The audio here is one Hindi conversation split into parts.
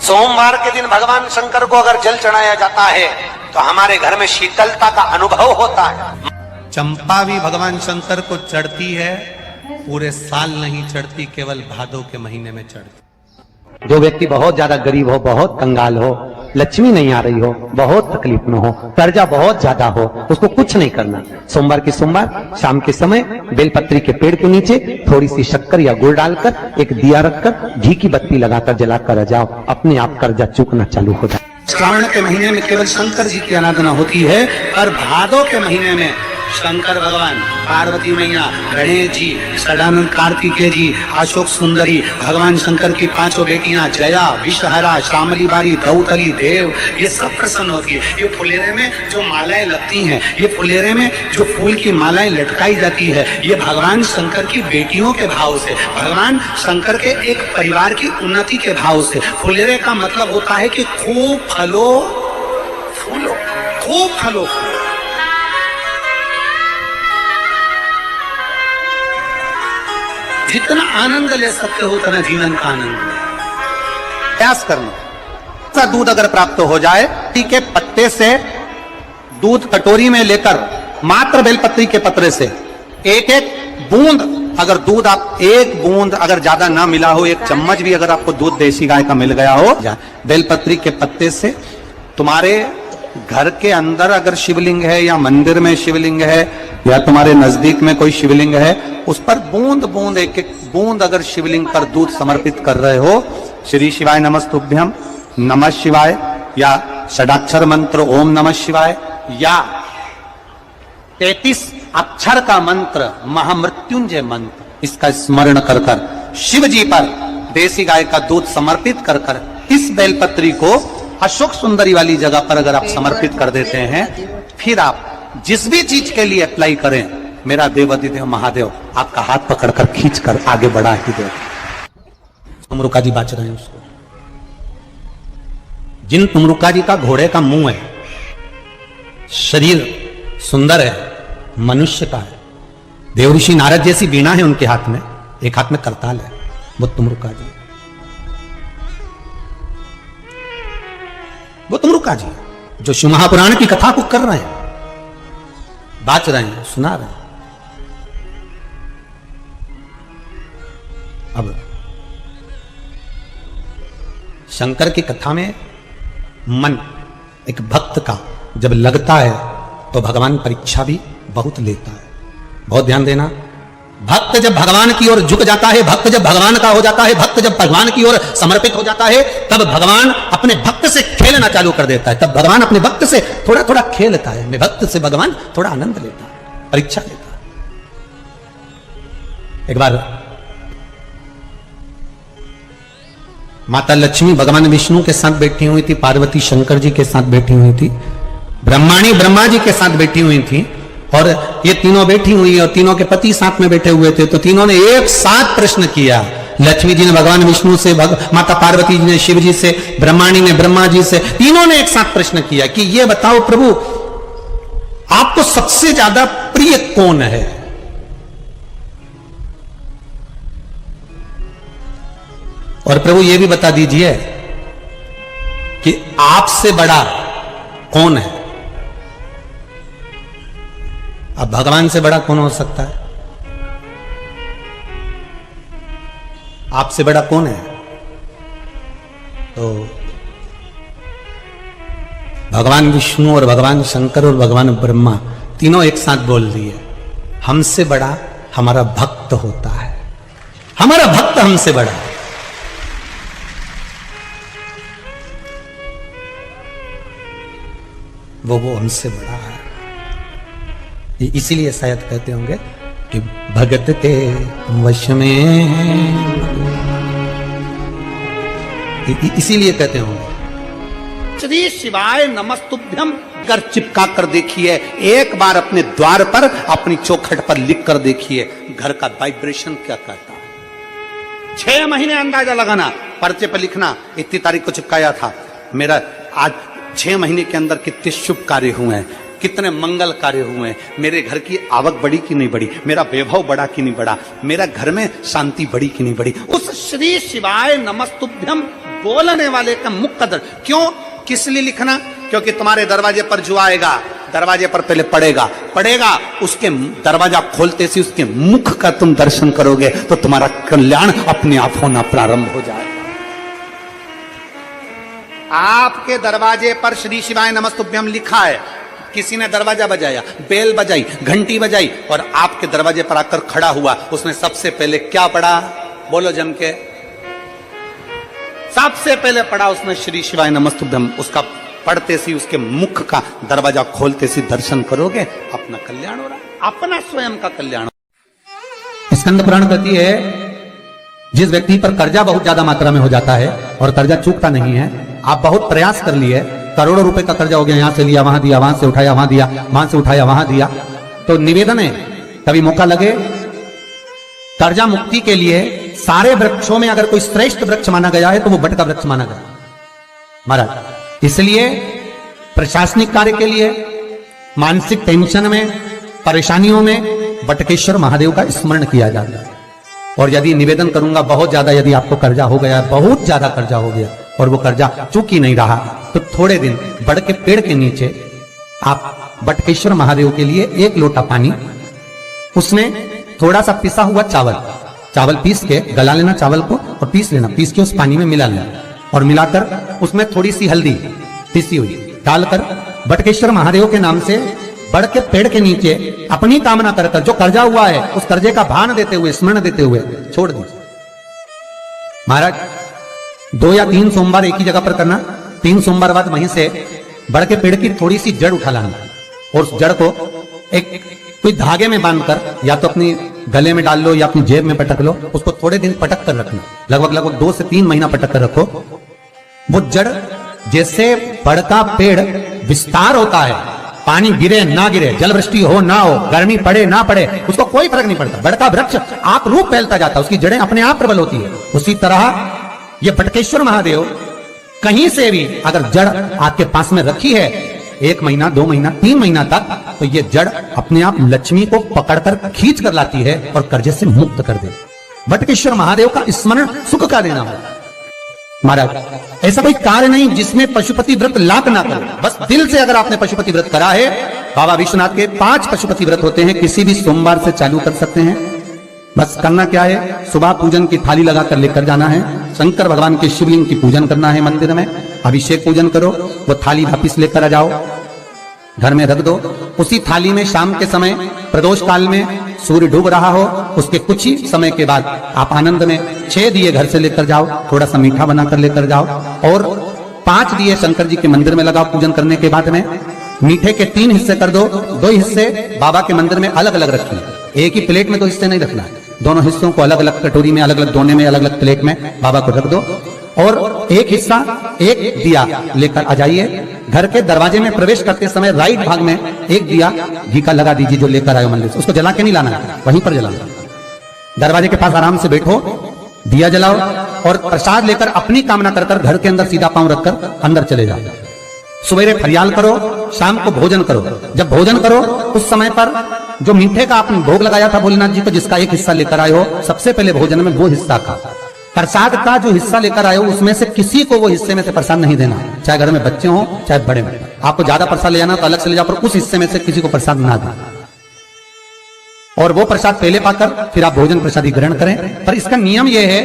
सोमवार के दिन भगवान शंकर को अगर जल चढ़ाया जाता है तो हमारे घर में शीतलता का अनुभव होता है। चंपा भी भगवान शंकर को चढ़ती है, पूरे साल नहीं चढ़ती, केवल भादों के महीने में चढ़ती। जो व्यक्ति बहुत ज्यादा गरीब हो, बहुत कंगाल हो, लक्ष्मी नहीं आ रही हो, बहुत तकलीफ में हो, कर्जा बहुत ज्यादा हो, उसको कुछ नहीं करना। सोमवार की सोमवार शाम के समय बेलपत्री के पेड़ के नीचे थोड़ी सी शक्कर या गुड़ डालकर एक दिया रखकर घी की बत्ती लगाकर जलाकर जाओ, अपने आप कर्जा चूकना चालू हो जाए। श्रावण के महीने में केवल शंकर जी की आराधना होती है और भादों के महीने में शंकर भगवान, पार्वती मैया, गणेश जी, सदानंद कार्तिकेय जी, अशोक सुंदरी, भगवान शंकर की पांचों बेटियां जया, विषहरा, श्यामली बारी, दौतली, देव, ये सब प्रसन्न होती है। ये फुलेरे में जो मालाएं लगती हैं, ये फुलेरे में जो फूल की मालाएं लटकाई जाती है, ये भगवान शंकर की बेटियों के भाव से, भगवान शंकर के एक परिवार की उन्नति के भाव से। फुलेरे का मतलब होता है कि खूब फलो फूलो, खूब फलो फूलो। जितना आनंद ले सकते हो उतना जीवन का आनंद प्रयास करना। दूध अगर प्राप्त हो जाए, के पत्ते से दूध कटोरी में लेकर मात्र बेलपत्री के पत्रे से एक एक बूंद, अगर दूध आप एक बूंद अगर ज्यादा ना मिला हो, एक चम्मच भी अगर आपको दूध देसी गाय का मिल गया हो, बेलपत्री के पत्ते से तुम्हारे घर के अंदर अगर शिवलिंग है या मंदिर में शिवलिंग है या तुम्हारे नजदीक में कोई शिवलिंग है, उस पर बूंद बूंद एक एक बूंद अगर शिवलिंग पर दूध समर्पित कर रहे हो, श्री शिवाय नमस्तुभ्यम, नमः शिवाय या षडाक्षर मंत्र ओम नमः शिवाय या 33 अक्षर का मंत्र महामृत्युंजय मंत्र, इसका स्मरण कर कर शिव जी पर देसी गाय का दूध समर्पित कर कर इस बेलपत्री को अशोक सुंदरी वाली जगह पर अगर आप समर्पित कर देते हैं, फिर आप जिस भी चीज के लिए अप्लाई करें, मेरा देवाधिदेव महादेव आपका हाथ पकड़कर खींचकर आगे बढ़ा ही दे। तुमरुका जी बाच रहे हैं उसको, जिन तुमरुका जी का घोड़े का मुंह है, शरीर सुंदर है, मनुष्य का है, देवऋषि नारद जैसी वीणा है उनके हाथ में, एक हाथ में करताल है, वो तुमरुका जी, वो तुमरुका जी जो शिव महापुराण की कथा को कर रहे हैं, बाच रहे हैं, सुना रहे हैं। अब शंकर की कथा में मन एक भक्त का जब लगता है तो भगवान परीक्षा भी बहुत लेता है। बहुत ध्यान देना, भक्त जब भगवान की ओर झुक जाता है, भक्त जब भगवान का हो जाता है, भक्त जब भगवान की ओर समर्पित हो जाता है, तब भगवान अपने भक्त से खेलना चालू कर देता है। तब भगवान अपने भक्त से थोड़ा थोड़ा खेलता है, अपने भक्त से भगवान थोड़ा आनंद लेता है, परीक्षा लेता है। एक बार माता लक्ष्मी भगवान विष्णु के साथ बैठी हुई थी, पार्वती शंकर जी के साथ बैठी हुई थी, ब्रह्माणी ब्रह्मा जी के साथ बैठी हुई थी, और ये तीनों बैठी हुई और तीनों के पति साथ में बैठे हुए थे। तो तीनों ने एक साथ प्रश्न किया, लक्ष्मी जी ने भगवान विष्णु से, माता पार्वती जी ने शिव जी से, ब्रह्माणी ने ब्रह्मा जी से, तीनों ने एक साथ प्रश्न किया कि ये बताओ प्रभु, आपको सबसे ज्यादा प्रिय कौन है? और प्रभु ये भी बता दीजिए कि आपसे बड़ा कौन है? अब भगवान से बड़ा कौन हो सकता है? आपसे बड़ा कौन है? तो भगवान विष्णु और भगवान शंकर और भगवान ब्रह्मा तीनों एक साथ बोल दिए, हमसे बड़ा हमारा भक्त होता है, हमारा भक्त हमसे बड़ा है। वो हमसे बड़ा है। इसीलिए शायद कहते होंगे कि भगत के वश में, इसीलिए कहते होंगे श्री शिवाय नमस्तुभ्यम कर चिपका कर देखिए, एक बार अपने द्वार पर अपनी चौखट पर लिख कर देखिए, घर का वाइब्रेशन क्या कहता है। 6 महीने अंदाजा लगाना, पर्चे पर लिखना, इतनी तारीख को चिपकाया था, मेरा आज 6 महीने के अंदर कितने शुभ कार्य हुए हैं, कितने मंगल कार्य हुए, मेरे घर की आवक बढ़ी कि नहीं बढ़ी, मेरा वैभव बढ़ा कि नहीं बढ़ा, मेरा घर में शांति बढ़ी कि नहीं बढ़ी। उस श्री शिवाय नमस्तुभ्यम बोलने वाले का मुख का दर्शन। क्यों, किस लिए लिखना? क्योंकि तुम्हारे दरवाजे पर जो आएगा, दरवाजे पर पहले पड़ेगा, उसके दरवाजा खोलते से उसके मुख का तुम दर्शन करोगे तो तुम्हारा कल्याण अपने आप होना प्रारंभ हो जाएगा। आपके दरवाजे पर श्री शिवाय नमस्तुभ्यम लिखा है, किसी ने दरवाजा बजाया, बेल बजाई, घंटी बजाई और आपके दरवाजे पर आकर खड़ा हुआ, उसने सबसे पहले क्या पढ़ा? बोलो जम के। सबसे पहले पढ़ा उसने श्री शिवाय नमस्तुभ्यम। उसका पढ़ते सी उसके मुख का दरवाजा खोलते सी दर्शन करोगे, अपना कल्याण हो रहा है, अपना स्वयं का कल्याण। स्कंद पुराण कहती है, जिस व्यक्ति पर कर्जा बहुत ज्यादा मात्रा में हो जाता है और कर्जा चूकता नहीं है, आप बहुत प्रयास कर लिए, करोड़ों रुपए का कर्जा हो गया, यहां से लिया वहां दिया, वहां से उठाया वहां दिया, वहां से उठाया वहां दिया, तो निवेदन है कभी मौका लगे कर्जा मुक्ति के लिए सारे वृक्षों में अगर कोई श्रेष्ठ वृक्ष माना गया है तो वो बट का वृक्ष माना गया महाराज। इसलिए प्रशासनिक कार्य के लिए, मानसिक टेंशन में, परेशानियों में बटकेश्वर महादेव का स्मरण किया जाता है। और यदि निवेदन करूंगा बहुत ज्यादा, यदि आपको कर्जा हो गया, बहुत ज्यादा कर्जा हो गया और वो कर्जा चूक ही नहीं रहा, तो थोड़े दिन बड़ के पेड़ के नीचे आप बटकेश्वर महादेव के लिए 1 लोटा पानी, उसमें थोड़ा सा पिसा हुआ चावल पीस के गला लेना, चावल को और पीस लेना, पीस के उस पानी में मिला लेना और मिलाकर उसमें थोड़ी सी हल्दी पीसी हुई डालकर बटकेश्वर महादेव के नाम से बड़ के पेड़ के नीचे अपनी कामना कर जो कर्जा हुआ है उस कर्जे का भान देते हुए, स्मरण देते हुए छोड़ दीजिए। महाराज 2 या 3 सोमवार एक ही जगह पर करना, 3 सोमवार बाद वहीं से बड़ के पेड़ की थोड़ी सी जड़ उठा लाना और उस जड़ को एक कोई धागे में बांधकर या तो अपनी गले में डाल लो या अपनी जेब में पटक लो, उसको थोड़े दिन पटक कर रखना, लगभग 2 से 3 महीना पटक कर रखो। वो जड़ जैसे बड़ का पेड़ विस्तार होता है, पानी गिरे ना गिरे, जल वृष्टि हो ना हो, गर्मी पड़े ना पड़े, उसको कोई फर्क नहीं पड़ता, बड़ का वृक्ष आप रूप फैलता जाता है, उसकी जड़ें अपने आप प्रबल होती है। उसी तरह ये बटकेश्वर महादेव कहीं से भी अगर जड़ आपके पास में रखी है 1 महीना, 2 महीना, 3 महीना तक, तो ये जड़ अपने आप लक्ष्मी को पकड़कर खींच कर लाती है और कर्जे से मुक्त कर दे। बटकेश्वर महादेव का स्मरण सुख का देना होगा महाराज। ऐसा कोई कार्य नहीं जिसमें पशुपति व्रत लाख ना करो, बस दिल से अगर आपने पशुपति व्रत करा है, बाबा विश्वनाथ के 5 पशुपति व्रत होते हैं, किसी भी सोमवार से चालू कर सकते हैं। बस करना क्या है, सुबह पूजन की थाली लगाकर लेकर जाना है, शंकर भगवान के शिवलिंग की पूजन करना है मंदिर में, अभिषेक पूजन करो, वो थाली वापिस लेकर आ जाओ, घर में रख दो। उसी थाली में शाम के समय प्रदोष काल में सूर्य डूब रहा हो, उसके कुछ ही समय के बाद आप आनंद में 6 दिए घर से लेकर जाओ, थोड़ा सा मीठा बनाकर लेकर जाओ और 5 दिए शंकर जी के मंदिर में लगाओ। पूजन करने के बाद में मीठे के 3 हिस्से कर दो, 2 हिस्से बाबा के मंदिर में अलग अलग रखिए, एक ही प्लेट में 2 हिस्से नहीं रखना, दोनों हिस्सों को अलग अलग कटोरी में, अलग अलग दोने में, अलग अलग प्लेट में बाबा को रख दो और एक हिस्सा, एक दिया लेकर आ जाइए। घर के दरवाजे में प्रवेश करते समय राइट भाग में एक दिया घी का लगा दीजिए जो लेकर आए मंदिर से, उसको जला के नहीं लाना है, वहीं पर जलाना। दरवाजे के पास आराम से बैठो, दिया जलाओ और प्रसाद लेकर अपनी कामना कर घर के अंदर सीधा पांव रखकर अंदर चले जाओ। सवेरे फरियाल करो, शाम को भोजन करो। जब भोजन करो उस समय पर जो मीठे का आपने भोग लगाया था भोलेनाथ जी को, जिसका एक हिस्सा लेकर आए हो, सबसे पहले भोजन में वो हिस्सा खा। प्रसाद का जो हिस्सा लेकर आए हो उसमें से किसी को वो हिस्से में से प्रसाद नहीं देना, चाहे घर में बच्चे हो चाहे बड़े में। आपको ज्यादा प्रसाद ले जाना तो अलग से ले जाओ, पर उस हिस्से में से किसी को प्रसाद ना देना। और वो प्रसाद पहले पाकर फिर आप भोजन प्रसादी ग्रहण करें। पर इसका नियम यह है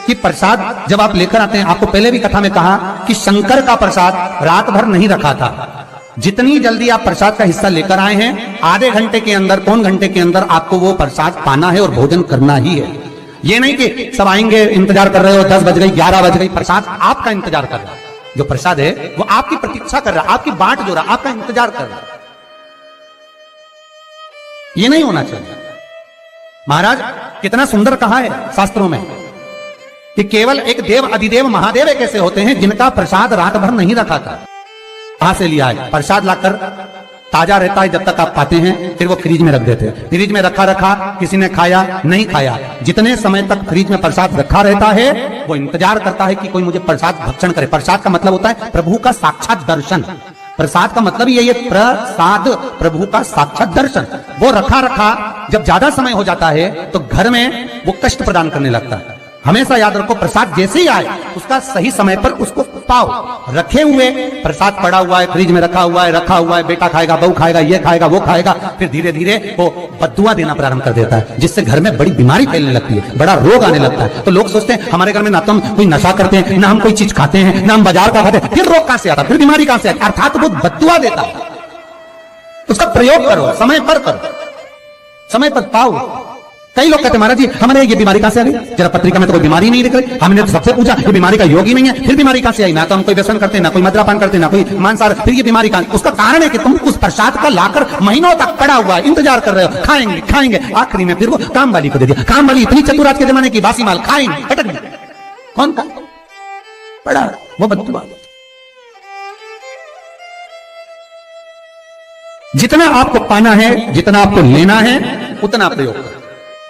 कि प्रसाद जब आप लेकर आते हैं, आपको पहले भी कथा में कहा कि शंकर का प्रसाद रात भर नहीं रखा था। जितनी जल्दी आप प्रसाद का हिस्सा लेकर आए हैं, आधे घंटे के अंदर, पौन घंटे के अंदर आपको वो प्रसाद पाना है और भोजन करना ही है। ये नहीं कि सब आएंगे, इंतजार कर रहे हो, 10 बज गई, 11 बज गई, प्रसाद आपका इंतजार कर रहा है। जो प्रसाद है वो आपकी प्रतीक्षा कर रहा है, आपकी बाट जो रहा, आपका इंतजार कर रहा है। ये नहीं होना चाहिए। महाराज कितना सुंदर कहा है शास्त्रों में कि केवल एक देव अधिदेव महादेव एक ऐसे होते हैं जिनका प्रसाद रात भर नहीं रखा था। कहां से लिया है? प्रसाद लाकर ताजा रहता है जब तक आप पाते हैं, फिर वो फ्रिज में रख देते हैं। फ्रिज में रखा किसी ने खाया नहीं खाया, जितने समय तक फ्रिज में प्रसाद रखा रहता है वो इंतजार करता है कि कोई मुझे प्रसाद भक्षण करे। प्रसाद का मतलब होता है प्रभु का साक्षात दर्शन। प्रसाद का मतलब यही है, प्रसाद, प्रभु का साक्षात दर्शन। वो रखा जब ज्यादा समय हो जाता है तो घर में वो कष्ट प्रदान करने लगता है। हमेशा याद रखो, प्रसाद जैसे ही आए उसका सही समय पर उसको पाओ। रखे हुए प्रसाद पड़ा हुआ है, फ्रिज में रखा हुआ है, बेटा खाएगा, बहू खाएगा, ये खाएगा, वो खाएगा, फिर धीरे धीरे वो बद्दुआ देना प्रारंभ कर देता है, जिससे घर में बड़ी बीमारी फैलने लगती है, बड़ा रोग आने लगता है। तो लोग सोचते हैं हमारे घर में ना तो हम कोई नशा करते हैं, ना हम कोई चीज खाते हैं, ना हम बाजार का खाते हैं, फिर रोग कहां से आता, फिर बीमारी कहां से आती? अर्थात वो बद्दुआ देता है। उसका प्रयोग करो, समय पर करो, समय पर पाओ। कई लोग कहते हैं महाराज जी हमारे ये बीमारी कहां से आ गई, जरा पत्रिका में तो कोई बीमारी नहीं दिख रही, हमने तो सबसे पूछा ये बीमारी का योग ही नहीं है, फिर बीमारी कहां से आई? ना तो हम कोई व्यसन करते, ना कोई मद्रापान करते, ना कोई मांसाहार, फिर ये बीमारी कहां? उसका कारण है कि तुम उस प्रसाद का लाकर महीनों तक पड़ा हुआ है, इंतजार कर रहे हो, खाएंगे खाएंगे, आखिरी में फिर वो काम वाली को दे दिया। काम वाली इतनी चतुर आज के जमाने की, बासी माल खाएंगे, अटक गई, कौन का पड़ा वो बद्दुआ। जितना आपको पाना है, जितना आपको लेना है, उतना प्रयोग करो।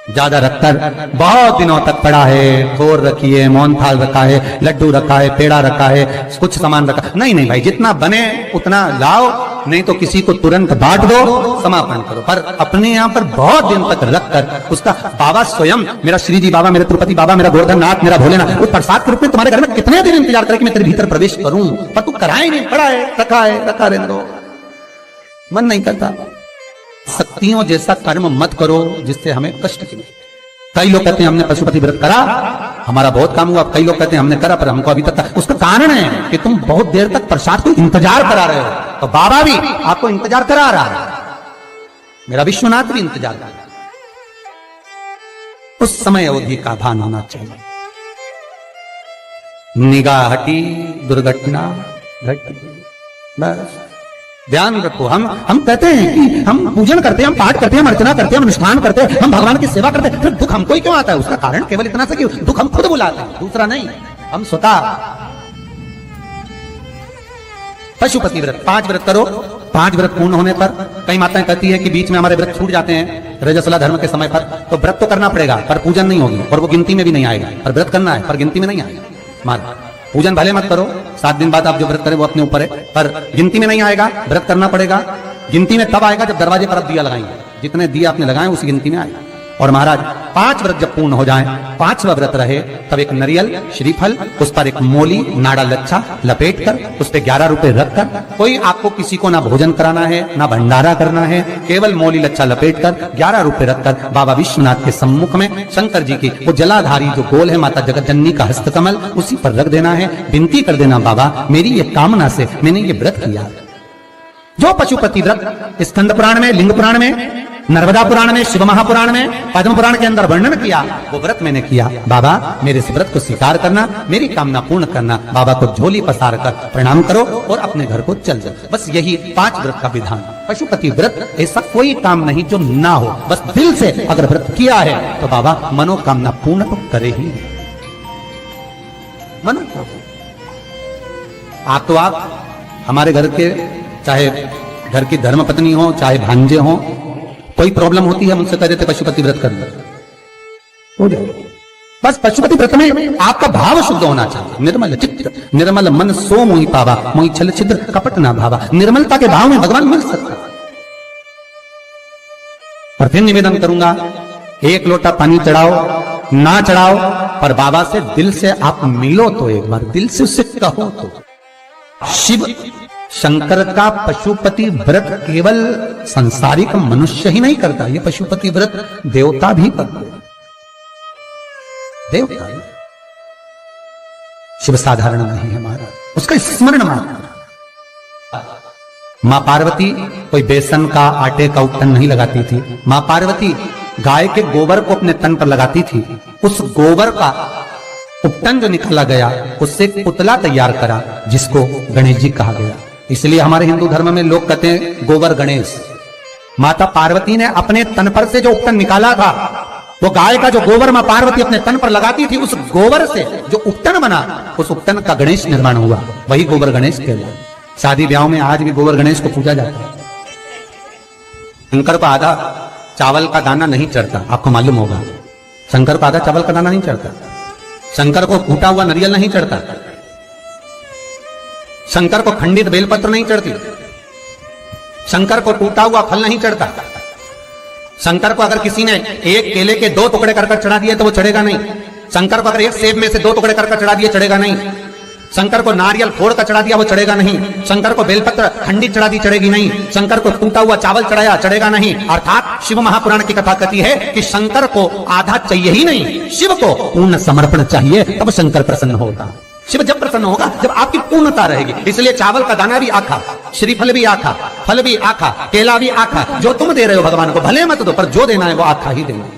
ज्यादा रखकर बहुत दिनों तक पड़ा है, खोर रखी है, मोहन थाल रखा है, लड्डू रखा है, पेड़ा रखा है, कुछ सामान रखा, नहीं भाई, जितना बने उतना लाओ, नहीं तो किसी को तुरंत बांट दो, समापन करो। पर अपने यहाँ पर बहुत दिन तक रखकर उसका बाबा स्वयं, मेरा श्री जी बाबा, मेरा तिरुपति बाबा, मेरा गोवर्धननाथ, मेरा भोलेनाथ, उस प्रसाद के रूप में तुम्हारे घर में कितने दिन इंतजार करे कि मैं तेरे भीतर प्रवेश करूं, पर तू कराए नहीं, पड़ा है, रखा रहने दो, मन नहीं करता। शक्तियों जैसा कर्म मत करो जिससे हमें कष्ट की। कई लोग कहते हैं हमने पशुपति व्रत करा, हमारा बहुत काम हुआ, कई लोग कहते हैं हमने करा पर हमको अभी तक, उसका कारण है कि तुम बहुत देर तक प्रसाद को इंतजार करा रहे हो। तो बाबा भी आपको इंतजार करा रहा है, मेरा विश्वनाथ भी इंतजार कर रहा है। उस समय अवधि का भान होना चाहिए। निगाह हटी, दुर्घटना घटी, बस ध्यान रखो। हम कहते हैं कि हम पूजन करते हैं, हम पाठ करते हैं, हम अर्चना करते हैं, हम अनुष्ठान करते हैं, हम भगवान की सेवा करते हैं, फिर दुख हमको ही क्यों आता है? उसका कारण केवल इतना सा कि दुख हम खुद बुलाते हैं, दूसरा नहीं। हम स्वतः पशुपति व्रत 5 व्रत करो। 5 व्रत पूर्ण होने पर कई माताएं कहती है कि बीच में हमारे व्रत छूट जाते हैं रजस्वला धर्म के समय पर, तो व्रत तो करना पड़ेगा पर पूजन नहीं होगी, और वो गिनती में भी नहीं आएगा। पर व्रत करना है पर गिनती में नहीं आएगा। मार पूजन भले मत करो, 7 दिन बाद आप जो व्रत करें वो अपने ऊपर है, पर गिनती में नहीं आएगा। व्रत करना पड़ेगा। गिनती में तब आएगा जब दरवाजे पर आप दिया लगाएंगे, जितने दिया आपने लगाए उसी गिनती में आएगा। और महाराज 5 व्रत जब पूर्ण हो जाएं, 5वां व्रत रहे, तब एक नरियल, श्रीफल, उस पर एक मोली, नाड़ा लच्छा लपेट कर, उस पर 11 रुपए रखकर, कोई आपको किसी को ना भोजन कराना है ना भंडारा करना है, केवल मोली लच्छा लपेट कर 11 रुपए रखकर बाबा विश्वनाथ के सम्मुख में शंकर जी की वो जलाधारी जो गोल है माता जगत जननी का हस्तकमल, उसी पर रख देना है। विनती कर देना, बाबा मेरी ये कामना से मैंने ये व्रत किया। जो पशुपति व्रत स्कंद पुराण में, लिंग पुराण में, नर्मदा पुराण में, शिव महापुराण में, पद्म पुराण के अंदर वर्णन किया, वो व्रत मैंने किया। बाबा मेरे इस व्रत को स्वीकार करना, मेरी कामना पूर्ण करना। बाबा को झोली पसार कर प्रणाम करो और अपने घर को चल जाओ। बस यही 5 व्रत का विधान। पशुपति व्रत ऐसा कोई काम नहीं जो ना हो, बस दिल से अगर व्रत किया है तो बाबा मनोकामना पूर्ण तो करे ही। आप तो आप हमारे घर के, चाहे घर की धर्मपत्नी हो, चाहे भांजे हो, कोई प्रॉब्लम होती है मुझसे कह देते पशुपति व्रत कर लो, हो जाए। बस पशुपति व्रत में आपका भाव शुद्ध होना चाहिए। निर्मल चित्त निर्मल मन सो मोहि पावा, मोहि छल छिद्र कपट ना भावा। निर्मलता के भाव में भगवान मिल सकता। और फिर निवेदन करूंगा, 1 लोटा पानी चढ़ाओ ना चढ़ाओ, पर बाबा से दिल से आप मिलो तो एक बार दिल से उससे कहो तो। शिव शंकर का पशुपति व्रत केवल संसारिक मनुष्य ही नहीं करता, ये पशुपति व्रत देवता भी करते। देवता शिव साधारण नहीं है महाराज, उसका स्मरण मात्र। मां पार्वती कोई बेसन का, आटे का उपटन नहीं लगाती थी। मां पार्वती गाय के गोबर को अपने तन पर लगाती थी। उस गोबर का उपटन जो निकाला गया, उससे एक पुतला तैयार करा जिसको गणेश जी कहा गया। इसलिए हमारे हिंदू धर्म में लोग कहते हैं गोबर गणेश। माता पार्वती ने अपने तन पर से जो उपटन निकाला था, वो गाय का जो गोबर मां पार्वती अपने तन पर लगाती थी, उस गोबर से जो उपटन बना, उस उपटन का गणेश निर्माण हुआ, वही गोबर गणेश कहलाता। शादी ब्याह में आज भी गोबर गणेश को पूजा जाता है। शंकर को आधा चावल का दाना नहीं चढ़ता, आपको मालूम होगा। शंकर को आधा चावल का दाना नहीं चढ़ता। शंकर को कूटा हुआ नारियल नहीं चढ़ता। शंकर को खंडित बेलपत्र नहीं चढ़ती। शंकर को टूटा हुआ फल नहीं चढ़ता। शंकर को अगर किसी ने एक केले के 2 टुकड़े कर चढ़ा दिए तो वो चढ़ेगा नहीं। शंकर को अगर एक सेब में से 2 टुकड़े करके चढ़ा दिए चढ़ेगा नहीं। शंकर को नारियल फोड़ कर चढ़ा दिया वो चढ़ेगा नहीं। शंकर को बेलपत्र खंडित चढ़ा दी चढ़ेगी नहीं। शंकर को टूटा हुआ चावल चढ़ाया चढ़ेगा नहीं। अर्थात शिव महापुराण की कथा कहती है कि शंकर को आधा चाहिए ही नहीं, शिव को पूर्ण समर्पण चाहिए, तब शंकर प्रसन्न होगा। शिव जब प्रसन्न होगा जब आपकी पूर्णता रहेगी। इसलिए चावल का दाना भी आखा, श्रीफल भी आखा, फल भी आखा, केला भी आखा। जो तुम दे रहे हो भगवान को भले मत दो, पर जो देना है वो आखा ही देना।